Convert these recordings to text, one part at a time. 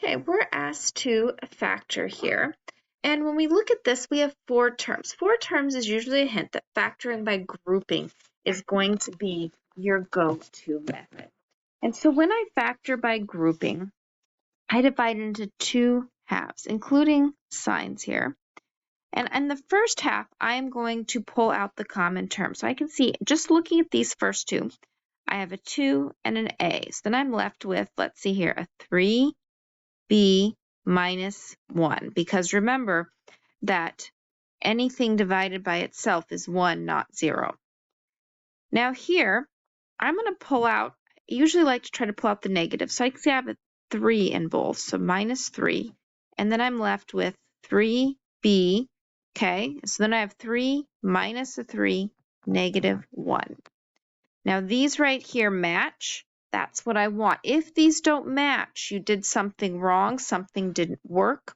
Okay, we're asked to factor here. And when we look at this, we have 4 terms. 4 terms is usually a hint that factoring by grouping is going to be your go-to method. And so when I factor by grouping, I divide into 2 halves, including signs here. And in the first half, I am going to pull out the common term. So I can see, just looking at these first 2, I have a 2 and an A. So then I'm left with, let's see here, a 3B minus 1. Because remember that anything divided by itself is 1, not 0. Now here, I'm going to pull out, I usually like to try to pull out the negative. So I can see I have a 3 in both, so minus 3. And then I'm left with 3B, okay? So then I have 3 minus a 3, negative 1. Now these right here match. That's what I want. If these don't match, you did something wrong, something didn't work.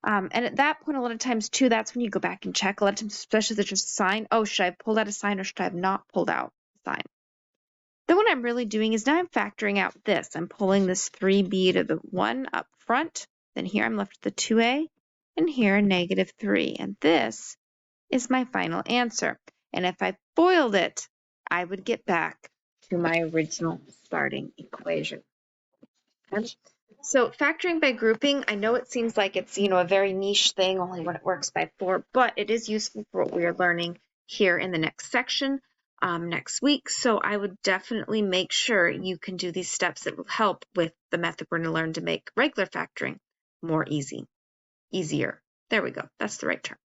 And at that point, a lot of times too, that's when you go back and check. A lot of times, especially if there's just a sign, oh, should I have pulled out a sign or should I have not pulled out a sign? Then what I'm really doing is now I'm factoring out this. I'm pulling this 3B to the 1 up front. Then here I'm left with the 2A, and here a negative 3. And this is my final answer. And if I FOILed it, I would get back to my original starting equation. Okay? So factoring by grouping, I know it seems like it's, a very niche thing, only when it works by 4, but it is useful for what we are learning here in the next section next week. So I would definitely make sure you can do these steps that will help with the method we're going to learn to make regular factoring more easier. There we go. That's the right term.